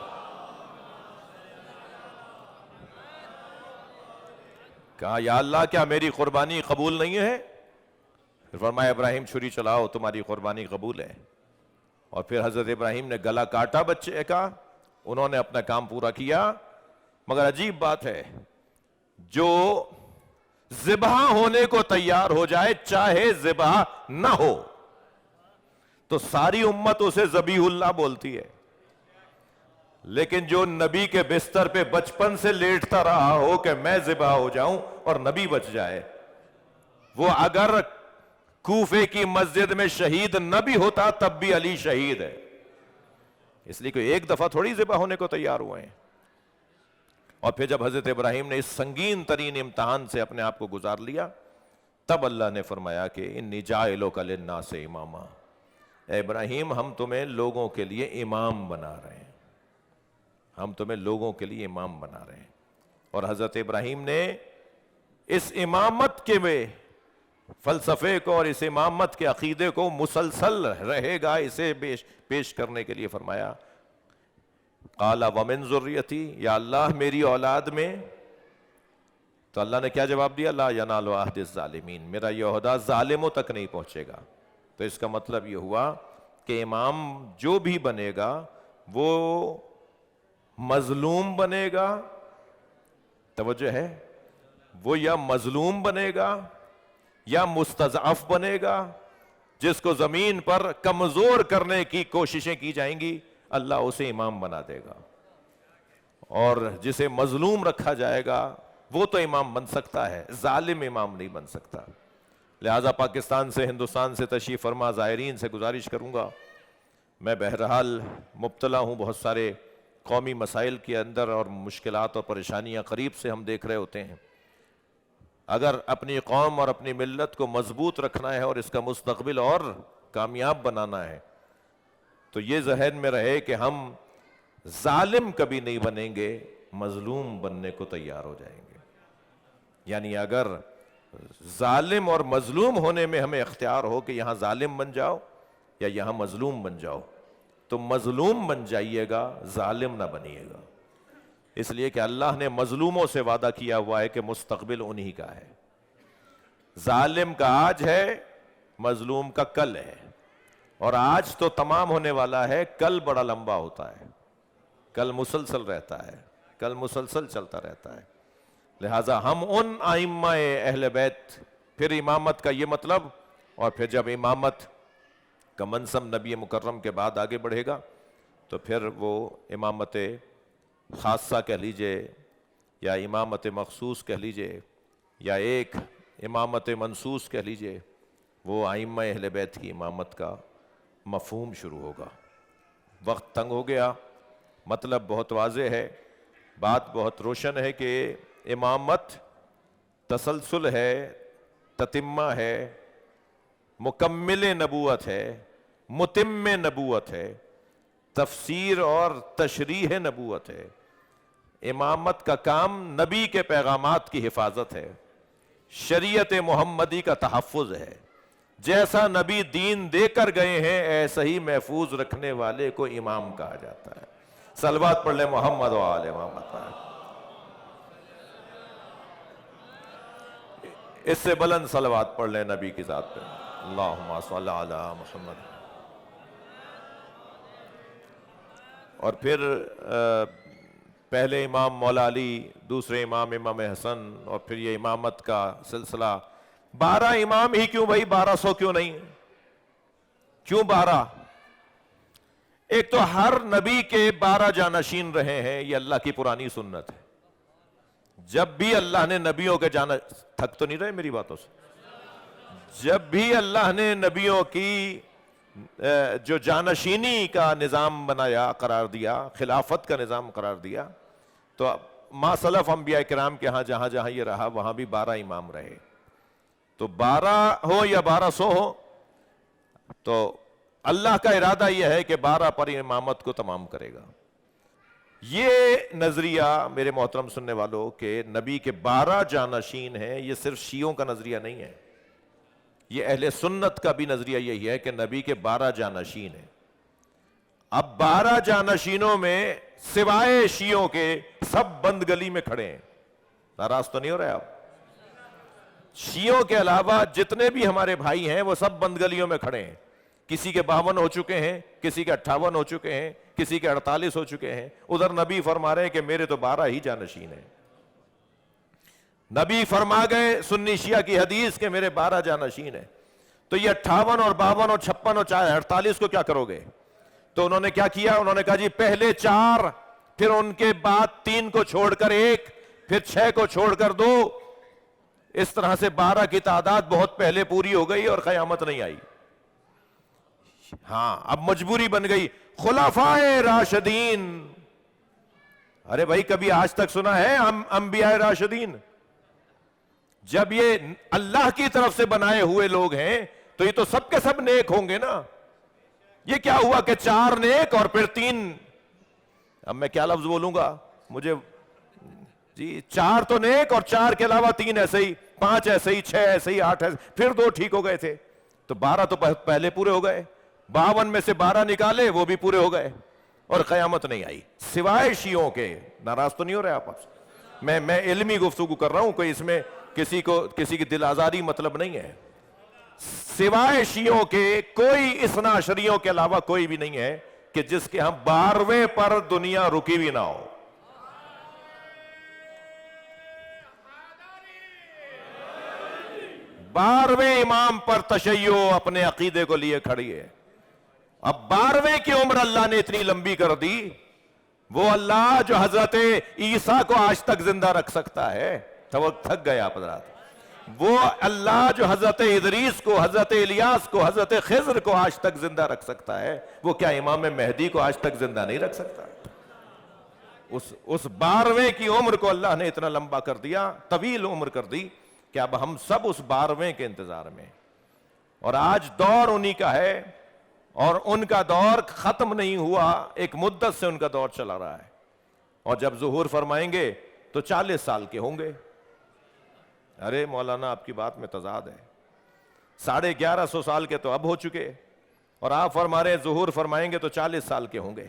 کہا یا اللہ کیا میری قربانی قبول نہیں ہے؟ پھر فرمایا ابراہیم چھری چلاؤ، تمہاری قربانی قبول ہے. اور پھر حضرت ابراہیم نے گلا کاٹا بچے کا، انہوں نے اپنا کام پورا کیا. مگر عجیب بات ہے، جو ذبح ہونے کو تیار ہو جائے چاہے ذبح نہ ہو تو ساری امت اسے ذبیح اللہ بولتی ہے. لیکن جو نبی کے بستر پہ بچپن سے لیٹتا رہا ہو کہ میں ذبح ہو جاؤں اور نبی بچ جائے، وہ اگر کوفے کی مسجد میں شہید نہ بھی ہوتا تب بھی علی شہید ہے. اس لیے کہ ایک دفعہ تھوڑی ذبح ہونے کو تیار ہوئے ہیں. اور پھر جب حضرت ابراہیم نے اس سنگین ترین امتحان سے اپنے آپ کو گزار لیا، تب اللہ نے فرمایا کہ انی جاعلک للناس اماما، اے ابراہیم ہم تمہیں لوگوں کے لیے امام بنا رہے ہیں، ہم تمہیں لوگوں کے لیے امام بنا رہے ہیں. اور حضرت ابراہیم نے اس امامت کے فلسفے کو اور اس امامت کے عقیدے کو مسلسل رہے گا اسے پیش کرنے کے لیے فرمایا، قال ومن ذریتی، یا اللہ میری اولاد میں. تو اللہ نے کیا جواب دیا؟ لا ینال عہد الظالمین، میرا یہ عہدہ ظالموں تک نہیں پہنچے گا. تو اس کا مطلب یہ ہوا کہ امام جو بھی بنے گا وہ مظلوم بنے گا، توجہ ہے، وہ یا مظلوم بنے گا یا مستضعف بنے گا. جس کو زمین پر کمزور کرنے کی کوششیں کی جائیں گی اللہ اسے امام بنا دے گا، اور جسے مظلوم رکھا جائے گا، وہ تو امام بن سکتا ہے، ظالم امام نہیں بن سکتا۔ لہٰذا پاکستان سے، ہندوستان سے تشریف فرما زائرین سے گزارش کروں گا، میں بہرحال مبتلا ہوں بہت سارے قومی مسائل کے اندر، اور مشکلات اور پریشانیاں قریب سے ہم دیکھ رہے ہوتے ہیں۔ اگر اپنی قوم اور اپنی ملت کو مضبوط رکھنا ہے اور اس کا مستقبل اور کامیاب بنانا ہے تو یہ ذہن میں رہے کہ ہم ظالم کبھی نہیں بنیں گے، مظلوم بننے کو تیار ہو جائیں گے۔ یعنی اگر ظالم اور مظلوم ہونے میں ہمیں اختیار ہو کہ یہاں ظالم بن جاؤ یا یہاں مظلوم بن جاؤ، تو مظلوم بن جائیے گا، ظالم نہ بنیے گا، اس لیے کہ اللہ نے مظلوموں سے وعدہ کیا ہوا ہے کہ مستقبل انہی کا ہے۔ ظالم کا آج ہے، مظلوم کا کل ہے، اور آج تو تمام ہونے والا ہے، کل بڑا لمبا ہوتا ہے، کل مسلسل رہتا ہے، کل مسلسل چلتا رہتا ہے۔ لہٰذا ہم ان ائمہ اہل بیت، پھر امامت کا یہ مطلب، اور پھر جب امامت کا منصب نبی مکرم کے بعد آگے بڑھے گا تو پھر وہ امامت خاصہ کہہ لیجئے یا امامت مخصوص کہہ لیجئے یا ایک امامت منصوص کہہ لیجئے، وہ ائمہ اہل بیت کی امامت کا مفہوم شروع ہوگا۔ وقت تنگ ہو گیا، مطلب بہت واضح ہے، بات بہت روشن ہے کہ امامت تسلسل ہے، تتمہ ہے، مکمل نبوت ہے، متم نبوت ہے، تفسیر اور تشریح نبوت ہے۔ امامت کا کام نبی کے پیغامات کی حفاظت ہے، شریعت محمدی کا تحفظ ہے۔ جیسا نبی دین دے کر گئے ہیں ایسا ہی محفوظ رکھنے والے کو امام کہا جاتا ہے۔ صلوات پڑھ لیں محمد و آل محمد۔ اس سے بلند صلوات پڑھ لیں نبی کی ذات پہ، اللہم صلی علی محمد۔ اور پھر پہلے امام مولا علی، دوسرے امام امام حسن، اور پھر یہ امامت کا سلسلہ۔ 12 امام ہی کیوں بھائی، 1200 کیوں نہیں؟ کیوں 12؟ ایک تو ہر نبی کے 12 جانشین رہے ہیں، یہ اللہ کی پرانی سنت ہے۔ جب بھی اللہ نے نبیوں کے تھک تو نہیں رہے میری باتوں سے؟ جب بھی اللہ نے نبیوں کی جو جانشینی کا نظام بنایا، قرار دیا، خلافت کا نظام قرار دیا، تو ما سلف انبیاء کرام کے ہاں جہاں جہاں یہ رہا وہاں بھی 12 امام رہے۔ تو 12 ہو یا 1200 ہو، تو اللہ کا ارادہ یہ ہے کہ 12 پر امامت کو تمام کرے گا۔ یہ نظریہ میرے محترم سننے والوں کہ نبی کے 12 جانشین ہیں، یہ صرف شیعوں کا نظریہ نہیں ہے، یہ اہل سنت کا بھی نظریہ یہی ہے کہ نبی کے 12 جانشین ہیں۔ اب 12 جانشینوں میں سوائے شیعوں کے سب بند گلی میں کھڑے ہیں۔ ناراض تو نہیں ہو رہے آپ؟ شیعوں کے علاوہ جتنے بھی ہمارے بھائی ہیں وہ سب بند گلیوں میں کھڑے ہیں۔ کسی کے 52 ہو چکے ہیں، کسی کے 58 ہو چکے ہیں، کسی کے 48 ہو چکے ہیں۔ ادھر نبی فرما رہے ہیں کہ میرے تو 12 ہی جانشین ہیں۔ نبی فرما گئے سنی شیعہ کی حدیث کہ میرے 12 جانشین ہیں، تو یہ 58 اور 52 اور 56 اور 48 کو کیا کرو گے؟ تو انہوں نے کیا کیا؟ انہوں نے کہا جی پہلے 4، پھر ان کے بعد 3 کو چھوڑ کر 1، پھر 6 کو چھوڑ کر 2۔ اس طرح سے 12 کی تعداد بہت پہلے پوری ہو گئی اور قیامت نہیں آئی۔ ہاں اب مجبوری بن گئی خلفائے راشدین۔ ارے بھائی کبھی آج تک سنا ہے انبیاء راشدین؟ جب یہ اللہ کی طرف سے بنائے ہوئے لوگ ہیں تو یہ تو سب کے سب نیک ہوں گے نا۔ یہ کیا ہوا کہ 4 نیک اور پھر 3، اب میں کیا لفظ بولوں گا مجھے جی، 4 تو نیک اور 4 کے علاوہ 3 ایسے ہی، 5 ایسے ہی، 6 ایسے ہی، 8 ایسے، پھر 2 ٹھیک ہو گئے تھے، تو 12 تو پہلے پورے ہو گئے۔ 52 میں سے 12 نکالے وہ بھی پورے ہو گئے اور قیامت نہیں آئی سوائے شیعوں کے۔ ناراض تو نہیں ہو رہے آپ؟ میں علمی گفتگو کر رہا ہوں، کوئی اس میں کسی کی دل آزاری مطلب نہیں ہے۔ سوائے شیعوں کے کوئی اثنا عشریوں کے علاوہ کوئی بھی نہیں ہے کہ جس کے ہم 12ویں پر دنیا رکی بھی نہ ہو۔ بارہویں امام پر تشیع اپنے عقیدے کو لیے کھڑی ہے۔ اب 12ویں کی عمر اللہ نے اتنی لمبی کر دی، وہ اللہ جو حضرت عیسیٰ کو آج تک زندہ رکھ سکتا ہے، تھک گئے آپ حضرات. وہ اللہ جو حضرت ادریس کو، حضرت الیاس کو، حضرت خضر کو آج تک زندہ رکھ سکتا ہے، وہ کیا امام مہدی کو آج تک زندہ نہیں رکھ سکتا؟ اس 12ویں کی عمر کو اللہ نے اتنا لمبا کر دیا، طویل عمر کر دی کہ اب ہم سب اس 12ویں کے انتظار میں. اور آج دور انہی کا ہے، اور ان کا دور ختم نہیں ہوا، ایک مدت سے ان کا دور چلا رہا ہے. اور جب ظہور فرمائیں گے تو 40 سال کے ہوں گے. ارے مولانا آپ کی بات میں تضاد ہے، 1150 سال کے تو اب ہو چکے، اور آپ فرما رہے ظہور فرمائیں گے تو 40 سال کے ہوں گے.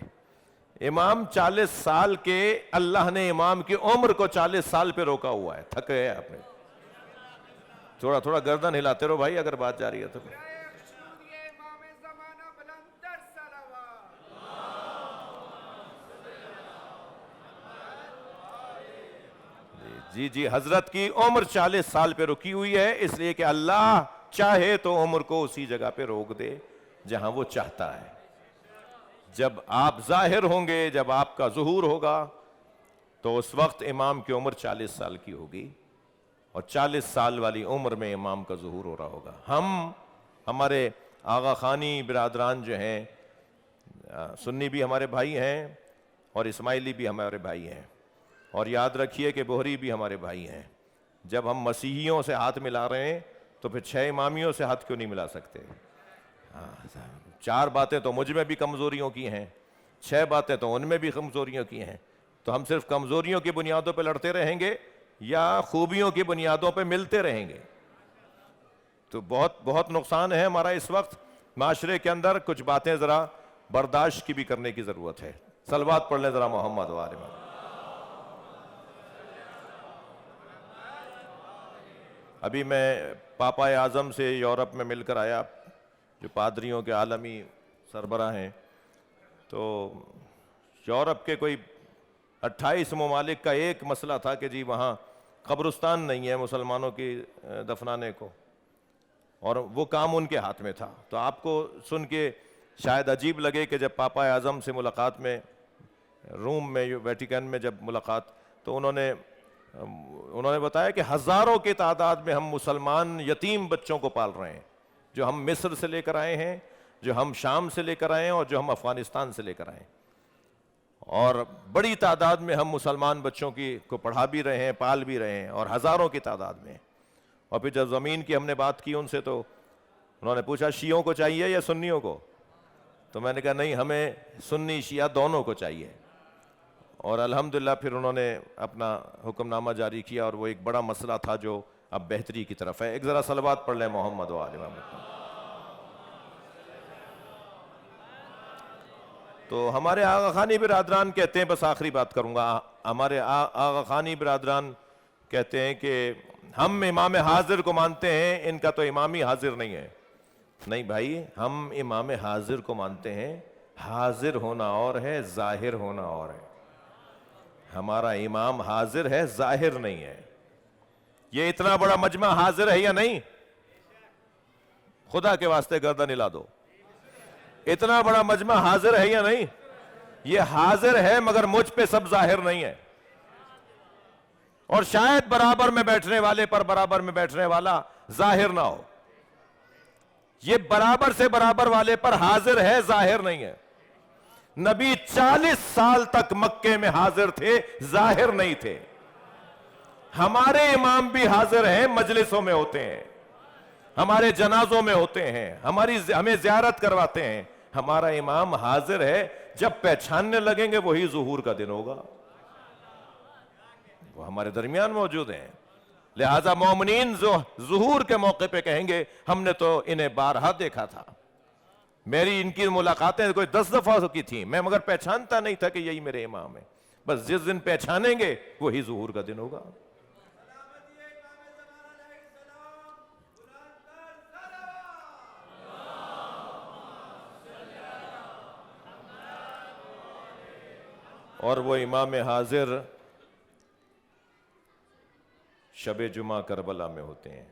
امام 40 سال کے، اللہ نے امام کی عمر کو 40 سال پہ روکا ہوا ہے. تھک گئے آپ نے؟ تھوڑا تھوڑا گردن ہلاتے رہو بھائی اگر بات جاری ہے تو. جی جی، حضرت کی عمر 40 سال پہ رکی ہوئی ہے، اس لیے کہ اللہ چاہے تو عمر کو اسی جگہ پہ روک دے جہاں وہ چاہتا ہے. جب آپ ظاہر ہوں گے، جب آپ کا ظہور ہوگا، تو اس وقت امام کی عمر 40 سال کی ہوگی، اور 40 سال والی عمر میں امام کا ظہور ہو رہا ہوگا. ہمارے آغا خانی برادران جو ہیں، سنی بھی ہمارے بھائی ہیں اور اسماعیلی بھی ہمارے بھائی ہیں، اور یاد رکھیے کہ بہری بھی ہمارے بھائی ہیں. جب ہم مسیحیوں سے ہاتھ ملا رہے ہیں تو پھر 6 امامیوں سے ہاتھ کیوں نہیں ملا سکتے؟ 4 باتیں تو مجھ میں بھی کمزوریوں کی ہیں، 6 باتیں تو ان میں بھی کمزوریوں کی ہیں. تو ہم صرف کمزوریوں کی بنیادوں پہ لڑتے رہیں گے یا خوبیوں کی بنیادوں پہ ملتے رہیں گے؟ تو بہت بہت نقصان ہے ہمارا اس وقت معاشرے کے اندر. کچھ باتیں ذرا برداشت کی بھی کرنے کی ضرورت ہے. صلوات پڑھ لیں ذرا محمد و آل محمد. ابھی میں پاپا اعظم سے یورپ میں مل کر آیا، جو پادریوں کے عالمی سربراہ ہیں. تو یورپ کے کوئی 28 ممالک کا ایک مسئلہ تھا کہ جی وہاں قبرستان نہیں ہے مسلمانوں کی دفنانے کو، اور وہ کام ان کے ہاتھ میں تھا. تو آپ کو سن کے شاید عجیب لگے کہ جب پاپا اعظم سے ملاقات میں روم میں، ویٹیکن میں جب ملاقات، تو انہوں نے بتایا کہ ہزاروں کی تعداد میں ہم مسلمان یتیم بچوں کو پال رہے ہیں، جو ہم مصر سے لے کر آئے ہیں، جو ہم شام سے لے کر آئے ہیں، اور جو ہم افغانستان سے لے کر آئے ہیں. اور بڑی تعداد میں ہم مسلمان بچوں کو پڑھا بھی رہے ہیں، پال بھی رہے ہیں، اور ہزاروں کی تعداد میں. اور پھر جب زمین کی ہم نے بات کی ان سے، تو انہوں نے پوچھا شیعوں کو چاہیے یا سنیوں کو؟ تو میں نے کہا نہیں، ہمیں سنی شیعہ دونوں کو چاہیے. اور الحمدللہ پھر انہوں نے اپنا حکم نامہ جاری کیا، اور وہ ایک بڑا مسئلہ تھا جو اب بہتری کی طرف ہے. ایک ذرا صلوات پڑھ لیں محمد و آل محمد. تو ہمارے آغا خانی برادران کہتے ہیں، بس آخری بات کروں گا، ہمارے آغا خانی برادران کہتے ہیں کہ ہم امام حاضر کو مانتے ہیں، ان کا تو امام ہی حاضر نہیں ہے. نہیں بھائی، ہم امام حاضر کو مانتے ہیں. حاضر ہونا اور ہے، ظاہر ہونا اور ہے. ہمارا امام حاضر ہے، ظاہر نہیں ہے. یہ اتنا بڑا مجمع حاضر ہے یا نہیں؟ خدا کے واسطے گردن ہلا دو. اتنا بڑا مجمع حاضر ہے یا نہیں؟ یہ حاضر ہے، مگر مجھ پہ سب ظاہر نہیں ہے. اور شاید برابر میں بیٹھنے والے پر برابر میں بیٹھنے والا ظاہر نہ ہو. یہ برابر سے برابر والے پر حاضر ہے، ظاہر نہیں ہے. نبی 40 سال تک مکے میں حاضر تھے، ظاہر نہیں تھے. ہمارے امام بھی حاضر ہیں، مجلسوں میں ہوتے ہیں، ہمارے جنازوں میں ہوتے ہیں، ہمیں زیارت کرواتے ہیں. ہمارا امام حاضر ہے. جب پہچاننے لگیں گے وہی ظہور کا دن ہوگا. وہ ہمارے درمیان موجود ہیں. لہذا مومنین ظہور کے موقع پہ کہیں گے ہم نے تو انہیں بارہا دیکھا تھا، میری ان کی ملاقاتیں کوئی 10 دفعہ کی تھیں، میں مگر پہچانتا نہیں تھا کہ یہی میرے امام ہیں. بس جس دن پہچانیں گے وہی ظہور کا دن ہوگا. اور وہ امام حاضر شب جمعہ کربلا میں ہوتے ہیں.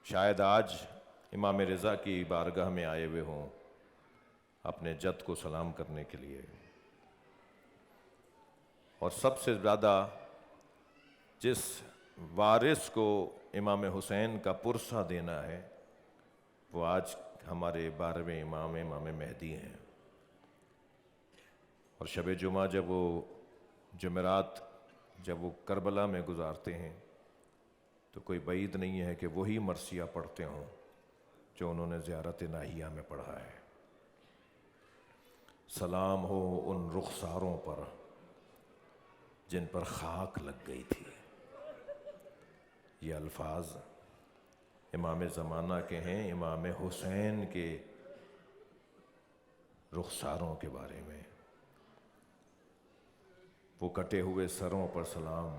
شاید آج امام رضا کی بارگاہ میں آئے ہوئے ہوں اپنے جد کو سلام کرنے کے لیے. اور سب سے زیادہ جس وارث کو امام حسین کا پرسہ دینا ہے وہ آج ہمارے 12ویں امام مہدی ہیں۔ اور شب جمعہ جب وہ جمعرات جب وہ کربلا میں گزارتے ہیں تو کوئی بعید نہیں ہے کہ وہی مرثیہ پڑھتے ہوں جو انہوں نے زیارت ناہیہ میں پڑھا ہے۔ سلام ہو ان رخساروں پر جن پر خاک لگ گئی تھی۔ یہ الفاظ امام زمانہ کے ہیں، امام حسین کے رخساروں کے بارے میں۔ وہ کٹے ہوئے سروں پر سلام،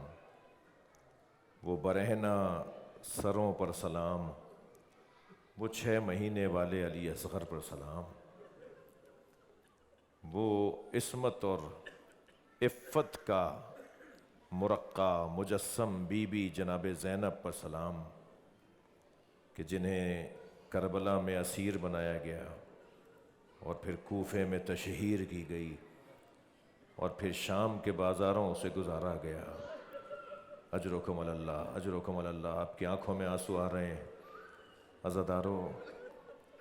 وہ برہنہ سروں پر سلام، وہ 6 مہینے والے علی اصغر پر سلام، وہ عصمت اور عفت کا مرقع مجسم بی بی جناب زینب پر سلام کہ جنہیں کربلا میں اسیر بنایا گیا اور پھر کوفے میں تشہیر کی گئی اور پھر شام کے بازاروں سے گزارا گیا۔ اجرکم اللہ، اجرکم اللہ۔ آپ کی آنکھوں میں آنسو آ رہے ہیں عزادارو،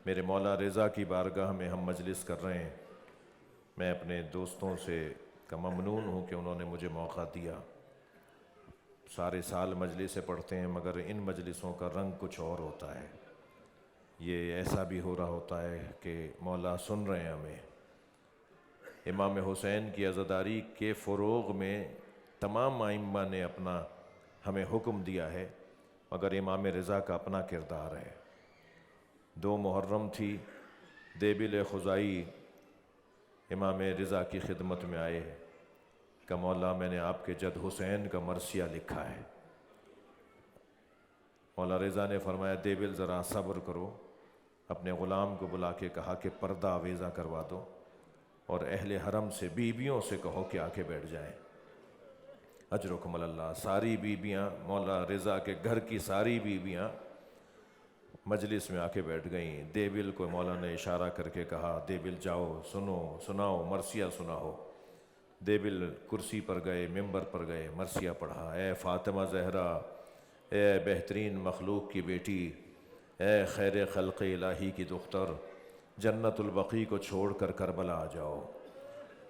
میرے مولا رضا کی بارگاہ میں ہم مجلس کر رہے ہیں۔ میں اپنے دوستوں سے کا ممنون ہوں کہ انہوں نے مجھے موقع دیا۔ سارے سال مجلسیں پڑھتے ہیں مگر ان مجلسوں کا رنگ کچھ اور ہوتا ہے۔ یہ ایسا بھی ہو رہا ہوتا ہے کہ مولا سن رہے ہیں ہمیں۔ امام حسین کی عزاداری کے فروغ میں تمام ائمہ نے اپنا ہمیں حکم دیا ہے، مگر امام رضا کا اپنا کردار ہے۔ 2 محرم تھی، دیبل خزائی امام رضا کی خدمت میں آئے کہ مولا میں نے آپ کے جد حسین کا مرثیہ لکھا ہے۔ مولا رضا نے فرمایا دیبل ذرا صبر کرو، اپنے غلام کو بلا کے کہا کہ پردہ آویزہ کروا دو اور اہل حرم سے بیویوں سے کہو کہ آ کے بیٹھ جائیں۔ اجرکم اللہ۔ ساری بیویاں، مولا رضا کے گھر کی ساری بیویاں مجلس میں آ کے بیٹھ گئیں۔ دیبل کو مولا نے اشارہ کر کے کہا دیبل جاؤ، سناؤ مرثیہ سناؤ۔ دیبل کرسی پر گئے، ممبر پر گئے، مرثیہ پڑھا۔ اے فاطمہ زہرا، اے بہترین مخلوق کی بیٹی، اے خیر خلق الہی کی دختر، جنت البقیع کو چھوڑ کر کربلا آ جاؤ۔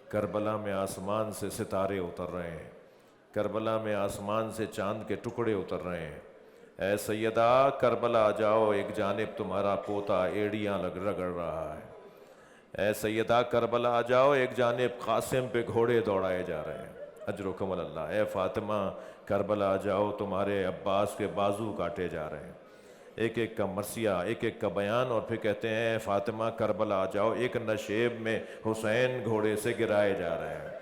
کربلا میں آسمان سے ستارے اتر رہے ہیں، کربلا میں آسمان سے چاند کے ٹکڑے اتر رہے ہیں۔ اے سیدہ کربلا آ جاؤ، ایک جانب تمہارا پوتا ایڑیاں رگڑ رہا ہے۔ اے سیدہ کربلا آ جاؤ، ایک جانب قاسم پہ گھوڑے دوڑائے جا رہے ہیں۔ اجرکم اللہ۔ اے فاطمہ کربلا آ جاؤ، تمہارے عباس کے بازو کاٹے جا رہے ہیں۔ ایک ایک کا مرثیہ، ایک ایک کا بیان، اور پھر کہتے ہیں اے فاطمہ کربلا آ جاؤ، ایک نشیب میں حسین گھوڑے سے گرائے جا رہے ہیں۔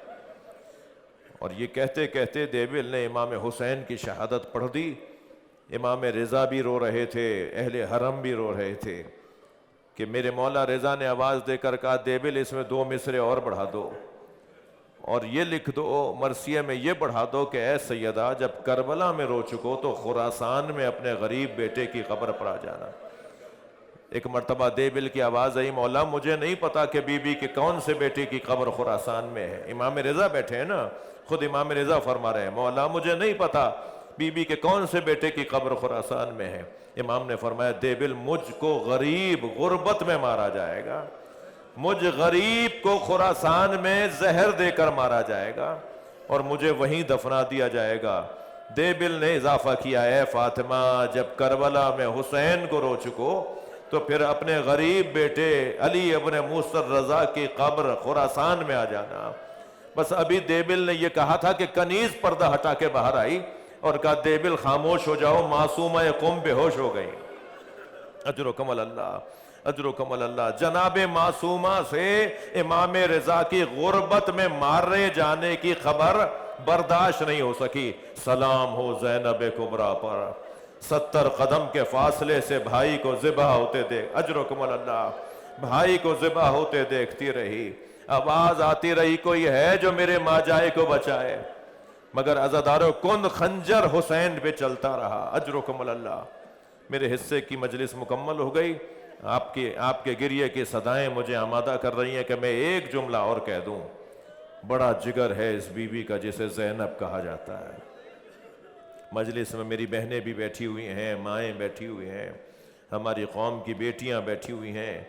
اور یہ کہتے کہتے دیبل نے امام حسین کی شہادت پڑھ دی۔ امام رضا بھی رو رہے تھے، اہل حرم بھی رو رہے تھے کہ میرے مولا رضا نے آواز دے کر کہا دیبل اس میں 2 مصرے اور بڑھا دو اور یہ لکھ دو مرثیہ میں، یہ بڑھا دو کہ اے سیدہ جب کربلا میں رو چکو تو خراسان میں اپنے غریب بیٹے کی قبر پر آ جانا۔ ایک مرتبہ دیبل کی آواز آئی مولا مجھے نہیں پتا کہ بی بی کے کون سے بیٹے کی قبر خراسان میں ہے۔ امام رضا بیٹھے ہیں نا، خود امام رضا فرما رہے ہیں مولا مجھے نہیں پتا بی بی کے کون سے بیٹے کی قبر خراسان میں ہے۔ امام نے فرمایا دیبل مجھ کو غریب غربت میں مارا جائے گا، مجھ غریب کو خراسان میں زہر دے کر مارا جائے گا اور مجھے وہیں دفنا دیا جائے گا۔ دیبل نے اضافہ کیا اے فاطمہ جب کربلا میں حسین کو رو چکو تو پھر اپنے غریب بیٹے علی ابن موسی الرضا کی قبر خراسان میں آ جانا۔ بس ابھی دیبل نے یہ کہا تھا کہ کنیز پردہ ہٹا کے باہر آئی اور کہا دیبل خاموش ہو جاؤ، معصومہ قم بے ہوش ہو گئی۔ اجرکم اللہ، اجرکم اللہ۔ جناب معصومہ سے امام رضا کی غربت میں مارے جانے کی خبر برداشت نہیں ہو سکی۔ سلام ہو زینب کبریٰ پر، 70 قدم کے فاصلے سے بھائی کو ذبح ہوتے دیکھ، اجرکم اللہ، بھائی کو ذبح ہوتے دیکھتی رہی۔ آواز آتی رہی کوئی ہے جو میرے ماجائے کو بچائے، مگر عزادارو کن خنجر حسین پہ چلتا رہا۔ اجرکم اللہ۔ میرے حصے کی مجلس مکمل ہو گئی، آپ کے گریے کی صدائیں مجھے آمادہ کر رہی ہیں کہ میں ایک جملہ اور کہہ دوں۔ بڑا جگر ہے اس بی بی کا جسے زینب کہا جاتا ہے، مجلس میں میری بہنیں بھی بیٹھی ہوئی ہیں، مائیں بیٹھی ہوئی ہیں، ہماری قوم کی بیٹیاں بیٹھی ہوئی ہیں۔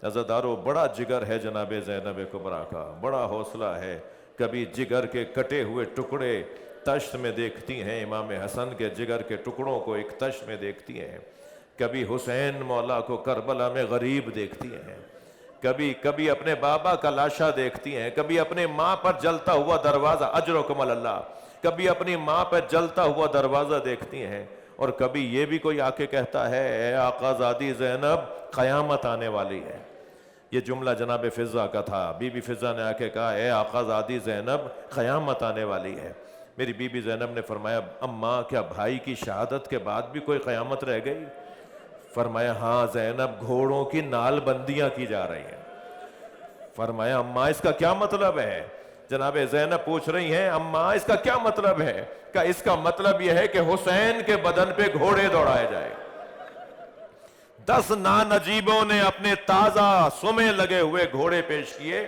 عزادارو، بڑا جگر ہے جناب زینب کبریٰ کا، بڑا حوصلہ ہے۔ کبھی جگر کے کٹے ہوئے ٹکڑے تشت میں دیکھتی ہیں، امام حسن کے جگر کے ٹکڑوں کو ایک تشت میں دیکھتی ہیں، کبھی حسین مولا کو کربلا میں غریب دیکھتی ہیں، کبھی اپنے بابا کا لاشا دیکھتی ہیں، کبھی اپنے ماں پر جلتا ہوا دروازہ، اجرکم اللہ، کبھی اپنی ماں پر جلتا ہوا دروازہ دیکھتی ہیں، اور کبھی یہ بھی کوئی آ کے کہتا ہے اے آقا زادی زینب قیامت آنے والی ہے۔ یہ جملہ جناب فضہ کا تھا، بی بی فضہ نے آ کے کہا اے آقا زادی زینب قیامت آنے والی ہے۔ میری بی بی زینب نے فرمایا اماں کیا بھائی کی شہادت کے بعد بھی کوئی قیامت رہ گئی؟ فرمایا ہاں زینب، گھوڑوں کی نال بندیاں کی جا رہی ہیں۔ فرمایا اماں اس کا کیا مطلب ہے؟ جناب زینب پوچھ رہی ہیں اماں اس کا کیا مطلب ہے؟ کہ اس کا مطلب یہ ہے کہ حسین کے بدن پہ گھوڑے دوڑائے جائے۔ 10 نانجیبوں نے اپنے تازہ سمے لگے ہوئے گھوڑے پیش کیے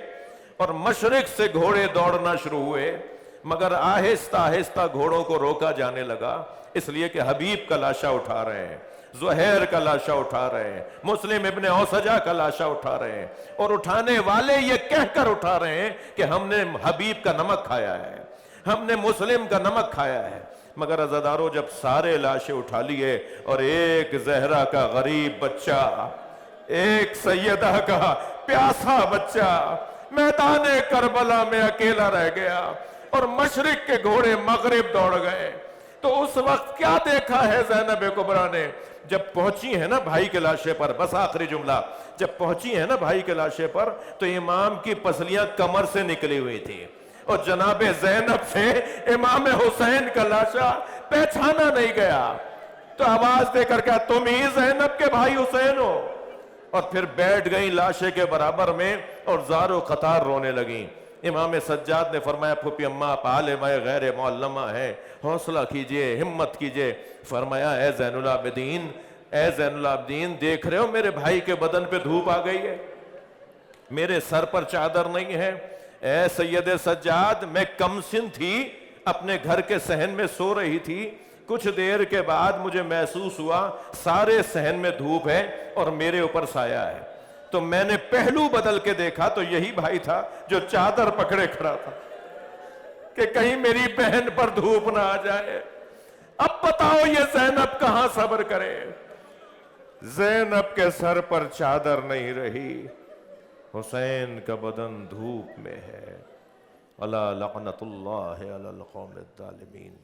اور مشرق سے گھوڑے دوڑنا شروع ہوئے، مگر آہستہ آہستہ گھوڑوں کو روکا جانے لگا، اس لیے کہ حبیب کا لاشا اٹھا رہے ہیں، زہیر کا لاشا اٹھا رہے ہیں، مسلم ابن اوسجہ کا لاشا اٹھا رہے ہیں، اور اٹھانے والے یہ کہہ کر اٹھا رہے ہیں کہ ہم نے حبیب کا نمک کھایا ہے، ہم نے مسلم کا نمک کھایا ہے۔ مگر عزادارو، جب سارے لاشیں اٹھا لیے اور ایک زہرا کا غریب بچہ، ایک سیدہ کا پیاسا بچہ میدان کربلا میں اکیلا رہ گیا اور مشرق کے گھوڑے مغرب دوڑ گئے، تو اس وقت کیا دیکھا ہے زینب کبریٰ نے؟ جب پہنچی ہے نا بھائی کے لاشے پر، بس آخری جملہ، جب پہنچی ہے نا بھائی کے لاشے پر، تو امام کی پسلیاں کمر سے نکلی ہوئی تھی، اور جناب زینب سے امام حسین کا لاشا پہچانا نہیں گیا، تو آواز دے کر کہا تم ہی زینب کے بھائی حسین ہو، اور پھر بیٹھ گئیں لاشے کے برابر میں اور زار و قطار رونے لگیں۔ امام سجاد نے فرمایا پھوپھی اماں آپ عالمہ غیر معلمہ ہیں، حوصلہ کیجئے، ہمت کیجئے۔ فرمایا اے زین العابدین، اے زین العابدین، دیکھ رہے ہو میرے بھائی کے بدن پہ دھوپ آ گئی ہے، میرے سر پر چادر نہیں ہے۔ اے سید سجاد، میں کم سن تھی، اپنے گھر کے صحن میں سو رہی تھی، کچھ دیر کے بعد مجھے محسوس ہوا سارے صحن میں دھوپ ہے اور میرے اوپر سایہ ہے، تو میں نے پہلو بدل کے دیکھا تو یہی بھائی تھا جو چادر پکڑے کھڑا تھا کہ کہیں میری بہن پر دھوپ نہ آ جائے۔ اب بتاؤ یہ زینب کہاں صبر کرے؟ زینب کے سر پر چادر نہیں رہی، حسین کا بدن دھوپ میں ہے۔ الا لعنت اللہ علی القوم الظالمین۔